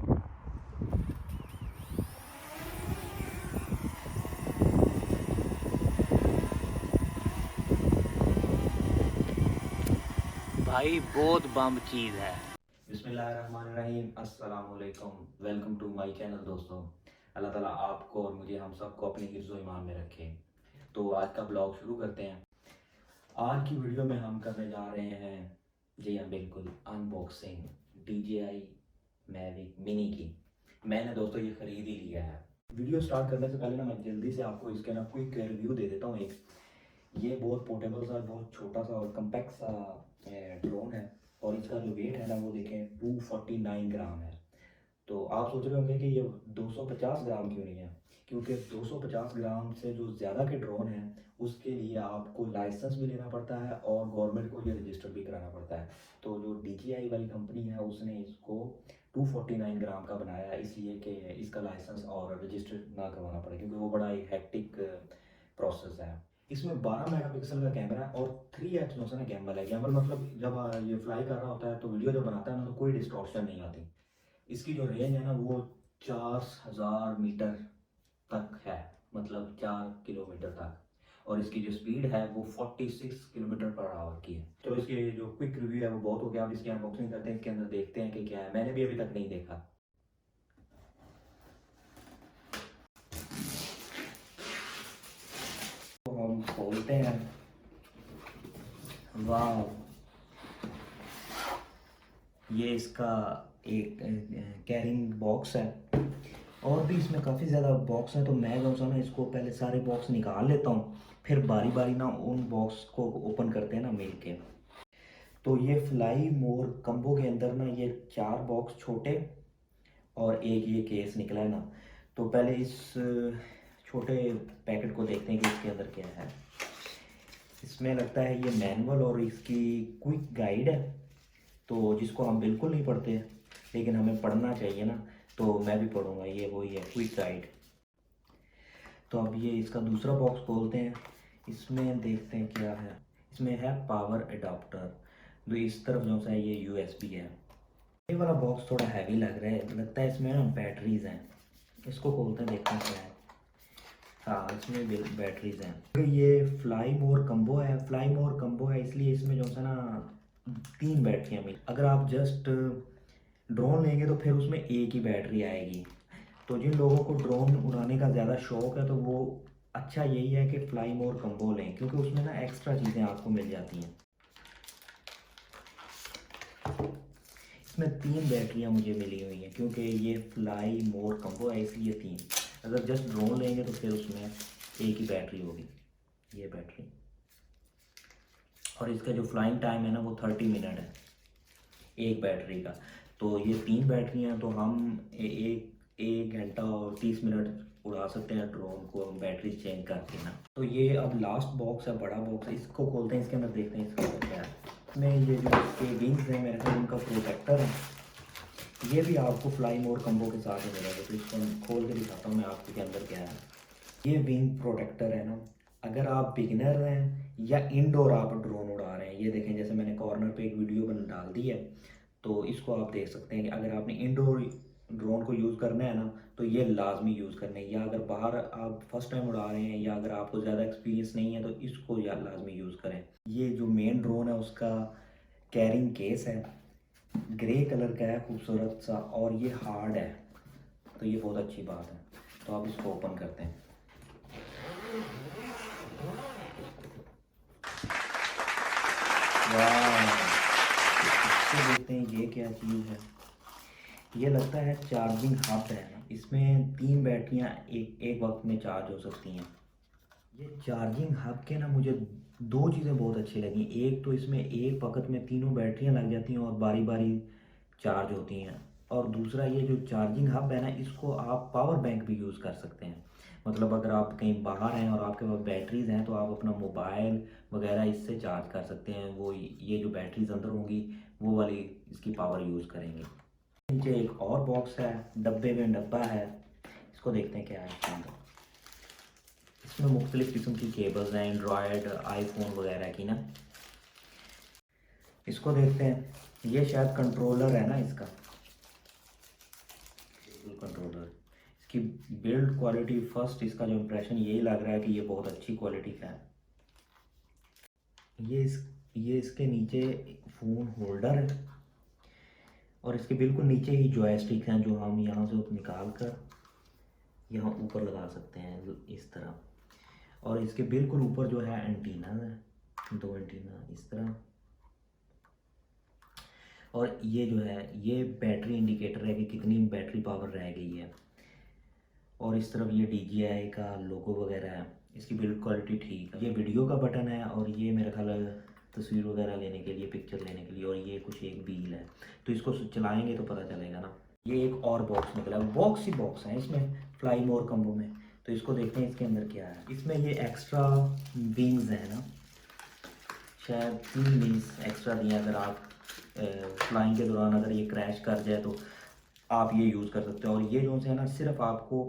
भाई बहुत बम चीज़ है। बिस्मिल्लाहिर्रहमानिर्रहीम, अस्सलामुअलैकुम। वेलकम टू माय चैनल दोस्तों। अल्लाह ताला आपको और मुझे हम सबको अपने हिफ्ज़ व ईमान में रखे। तो आज का ब्लॉग शुरू करते हैं। आज की वीडियो में हम करने जा रहे हैं, जी हाँ बिल्कुल, अनबॉक्सिंग DJI Mavic मिनी की। मैंने दोस्तों ये ख़रीद ही लिया है। वीडियो स्टार्ट करने से पहले ना मैं जल्दी से आपको इसके ना क्विक रिव्यू दे देता हूँ। एक ये बहुत पोर्टेबल सा, बहुत छोटा सा और कम्पैक्ट सा ड्रोन है। और इसका जो वेट है ना वो देखें 249 ग्राम है। तो आप सोच रहे होंगे कि ये 250 ग्राम क्यों नहीं है। क्योंकि 250 ग्राम से जो ज़्यादा के ड्रोन हैं उसके लिए आपको लाइसेंस भी लेना पड़ता है और गवर्नमेंट को ये रजिस्टर भी कराना पड़ता है। तो जो DJI वाली कंपनी है उसने इसको 249 ग्राम का बनाया है, इसलिए कि इसका लाइसेंस और रजिस्टर ना करवाना पड़े, क्योंकि वो बड़ा एक हैक्टिक प्रोसेस है। इसमें 12 मेगापिक्सल का कैमरा है और 3x नोसन गैम्बल है। गैम्बल मतलब जब ये फ्लाई कर रहा होता है तो वीडियो जब बनाता है ना तो कोई डिस्टॉर्शन नहीं आती। इसकी जो रेंज है ना वो 4000 मीटर तक है, मतलब 4 किलोमीटर तक। और इसकी जो स्पीड है वो 46 किलोमीटर पर आवर की है। तो इसके जो क्विक रिव्यू है वो बहुत हो गया। अब इसकी अनबॉक्सिंग करते हैं, इसके अंदर देखते हैं कि क्या है। मैंने भी अभी तक नहीं देखा। तो हम खोलते हैं। वाह, ये इसका एक कैरिंग बॉक्स है। और भी इसमें काफ़ी ज़्यादा बॉक्स हैं, तो मैं जो सा ना इसको पहले सारे बॉक्स निकाल लेता हूँ, फिर बारी बारी ना उन बॉक्स को ओपन करते हैं ना मिल के। तो ये फ्लाई मोर कम्बो के अंदर ना ये 4 बॉक्स छोटे और एक ये केस निकला है ना। तो पहले इस छोटे पैकेट को देखते हैं कि इसके अंदर क्या है। इसमें लगता है ये मैनुअल और इसकी क्विक गाइड है, तो जिसको हम बिल्कुल नहीं पढ़ते लेकिन हमें पढ़ना चाहिए ना, तो मैं भी पढ़ूंगा। ये वही है, क्विक गाइड। तो अब ये इसका दूसरा बॉक्स खोलते हैं। इसमें देखते हैं क्या है। इसमें है पावर अडाप्टर, जो इस तरफ जो सा है ये USB है। ये वाला बॉक्स थोड़ा हैवी लग रहा है, लगता है इसमें ना बैटरीज हैं। इसको खोलते हैं, देखते हैं क्या है। हाँ, इसमें बैटरीज हैं। तो ये फ्लाई मोर कम्बो है। फ्लाई मोर कम्बो है इसलिए इसमें जो सा ना 3 बैटरियाँ मिली। अगर आप जस्ट ड्रोन लेंगे तो फिर उसमें एक ही बैटरी आएगी। तो जिन लोगों को ड्रोन उड़ाने का ज़्यादा शौक है तो वो अच्छा यही है कि फ्लाई मोर कम्बो लें, क्योंकि उसमें ना एक्स्ट्रा चीज़ें आपको मिल जाती हैं। इसमें 3 बैटरियाँ मुझे मिली हुई हैं, क्योंकि ये फ्लाई मोर कम्बो है इसलिए 3। अगर जस्ट ड्रोन लेंगे तो फिर उसमें एक ही बैटरी होगी, ये बैटरी। और इसका जो फ्लाइंग टाइम है ना वो 30 मिनट है एक बैटरी का। तो ये 3 बैटरियाँ, तो हम एक एक घंटा और 30 मिनट उड़ा सकते हैं ड्रोन को, हम बैटरी चेंज करके ना। तो ये अब लास्ट बॉक्स है, बड़ा बॉक्स है, इसको खोलते हैं। इसके अंदर देखते हैं इसका अंदर क्या है। इसमें ये जो इसके विंग्स हैं मेरे ख्याल उनका प्रोटेक्टर है। ये भी आपको फ्लाई मोर कम्बो के साथ ही मिलेगा। तो इसको खोल के दिखाता हूँ मैं आपको के अंदर क्या है। ये विंग प्रोटेक्टर है ना, अगर आप बिगिनर हैं या इंडोर आप ड्रोन उड़ा रहे हैं, ये देखें जैसे मैंने कॉर्नर पे एक वीडियो बना डाल दी है, तो इसको आप देख सकते हैं कि अगर आपने इंडोर ड्रोन को यूज़ करना है ना तो ये लाजमी यूज़ करना है। या अगर बाहर आप फर्स्ट टाइम उड़ा रहे हैं या अगर आपको ज़्यादा एक्सपीरियंस नहीं है तो इसको या लाजमी यूज़ करें। ये जो मेन ड्रोन है उसका कैरिंग केस है, ग्रे कलर का है, खूबसूरत सा, और ये हार्ड है, तो ये बहुत अच्छी बात है। तो आप इसको ओपन करते हैं। वाह, इसको देखते हैं ये क्या चीज़ है। ये लगता है चार्जिंग हब है ना। इसमें 3 बैटरियां एक एक वक्त में चार्ज हो सकती हैं। ये चार्जिंग हब के ना मुझे 2 चीज़ें बहुत अच्छी लगी। एक तो इसमें एक वक्त में तीनों बैटरियां लग जाती हैं और बारी बारी चार्ज होती हैं। और दूसरा ये जो चार्जिंग हब है ना, इसको आप पावर बैंक भी यूज़ कर सकते हैं। मतलब अगर आप कहीं बाहर हैं और आपके पास बैटरीज हैं तो आप अपना मोबाइल वगैरह इससे चार्ज कर सकते हैं। वो ये जो बैटरीज अंदर होंगी वो वाली इसकी पावर यूज़ करेंगे। नीचे एक और बॉक्स है, डब्बे में डब्बा है। इसको देखते हैं क्या है इसके अंदर। इसमें मुख्तलिफ़ किस्म की केबल्स हैं, एंड्रॉयड आईफोन वगैरह की ना। इसको देखते हैं, ये शायद कंट्रोलर है ना इसका। कंट्रोलर। इसकी बिल्ड क्वालिटी फर्स्ट, इसका जो इम्प्रेशन यही लग रहा है कि ये बहुत अच्छी क्वालिटी का है। ये इसके नीचे फ़ोन होल्डर है और इसके बिल्कुल नीचे ही जॉयस्टिक हैं जो हम यहाँ से निकाल कर यहाँ ऊपर लगा सकते हैं इस तरह। और इसके बिल्कुल ऊपर जो है एंटीना है, 2 एंटीना इस तरह। और ये जो है ये बैटरी इंडिकेटर है कि कितनी बैटरी पावर रह गई है। और इस तरफ ये DJI का लोगो वगैरह है। इसकी बिल्ड क्वालिटी ठीक है। ये वीडियो का बटन है और ये मेरा ख्याल तस्वीर वगैरह लेने के लिए, पिक्चर लेने के लिए। और ये कुछ एक व्हील है, तो इसको चलाएंगे तो पता चलेगा ना। ये एक और बॉक्स निकला है, बॉक्स ही बॉक्स है इसमें फ्लाई मोर कम्बो में। तो इसको देखते हैं इसके अंदर क्या है। इसमें ये एक्स्ट्रा विंग्स है ना, शायद 3 विंग्स एक्स्ट्रा दिए। अगर आप फ्लाइंग के दौरान अगर ये क्रैश कर जाए तो आप ये यूज़ कर सकते हो। और ये जो है ना सिर्फ आपको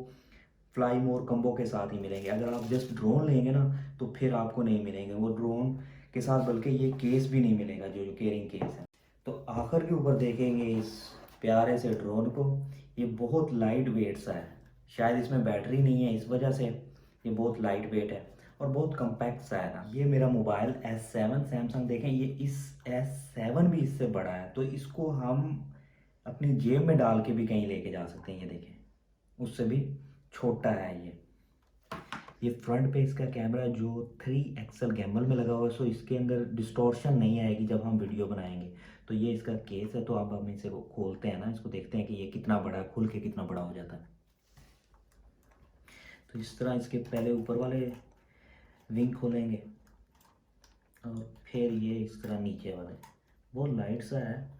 फ्लाई मोर कम्बो के साथ ही मिलेंगे। अगर आप जस्ट ड्रोन लेंगे ना तो फिर आपको नहीं मिलेंगे वो ड्रोन के साथ, बल्कि ये केस भी नहीं मिलेगा जो कैरिंग केस है। तो आखिर के ऊपर देखेंगे इस प्यारे से ड्रोन को। ये बहुत लाइट वेट सा है, शायद इसमें बैटरी नहीं है इस वजह से ये बहुत लाइट वेट है और बहुत कम्पैक्ट सा है ना। ये मेरा मोबाइल S7 सैमसंग, देखें ये इस S7 भी इससे बड़ा है। तो इसको हम अपनी जेब में डाल के भी कहीं लेके जा सकते हैं। ये देखें उससे भी छोटा है ये फ्रंट पे इसका कैमरा जो 3 एक्सल गैम्बल में लगा हुआ है, सो इसके अंदर डिस्टॉर्शन नहीं आएगी जब हम वीडियो बनाएंगे। तो ये इसका केस है। तो अब हम इसे खोलते हैं ना, इसको देखते हैं कि ये कितना बड़ा है, खुल के कितना बड़ा हो जाता है। तो इस तरह इसके पहले ऊपर वाले विंग खोलेंगे और फिर ये इस तरह नीचे वाले, बहुत लाइट सा है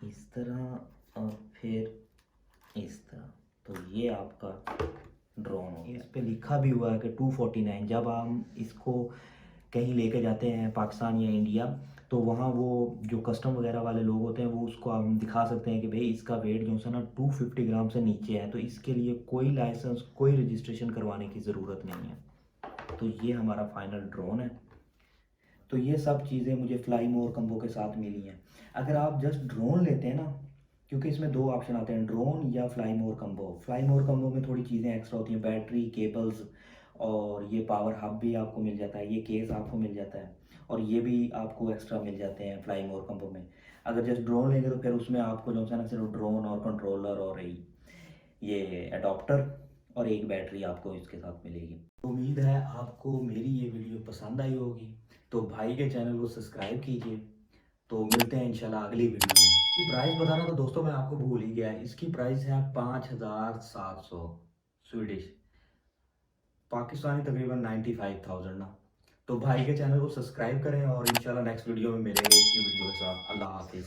इस तरह और फिर इस तरह। तो ये आपका ड्रोन हो। इस पे लिखा भी हुआ है कि 249। जब हम इसको कहीं लेके जाते हैं पाकिस्तान या इंडिया, तो वहाँ वो जो कस्टम वगैरह वाले लोग होते हैं वो उसको हम दिखा सकते हैं कि भाई इसका वेट जो है ना 250 ग्राम से नीचे है। तो इसके लिए कोई लाइसेंस, कोई रजिस्ट्रेशन करवाने की ज़रूरत नहीं है। तो ये हमारा फाइनल ड्रोन है। तो ये सब चीज़ें मुझे फ्लाई मोर कम्बो के साथ मिली हैं। अगर आप जस्ट ड्रोन लेते हैं ना, क्योंकि इसमें 2 ऑप्शन आते हैं, ड्रोन या फ्लाई मोर कम्बो। फ्लाई मोर कम्बो में थोड़ी चीज़ें एक्स्ट्रा होती हैं, बैटरी, केबल्स और ये पावर हब भी आपको मिल जाता है, ये केस आपको मिल जाता है और ये भी आपको एक्स्ट्रा मिल जाते हैं फ्लाई मोर कम्बो में। अगर जस्ट ड्रोन लेंगे तो फिर उसमें आपको जो है ना सिर्फ ड्रोन और कंट्रोलर और ये अडॉप्टर और एक बैटरी आपको इसके साथ मिलेगी। उम्मीद है आपको मेरी ये वीडियो पसंद आई होगी। तो भाई के चैनल को सब्सक्राइब कीजिए। तो मिलते हैं इंशाल्लाह अगली वीडियो में। इसकी प्राइस बताना तो दोस्तों मैं आपको भूल ही गया। इसकी प्राइस है 5700 स्वीडिश, पाकिस्तानी तकरीबन 95,000 ना। तो भाई के चैनल को सब्सक्राइब करें और इंशाल्लाह नेक्स्ट वीडियो में मिलेंगे इसी वीडियो के साथ। अल्लाह हाफिज़।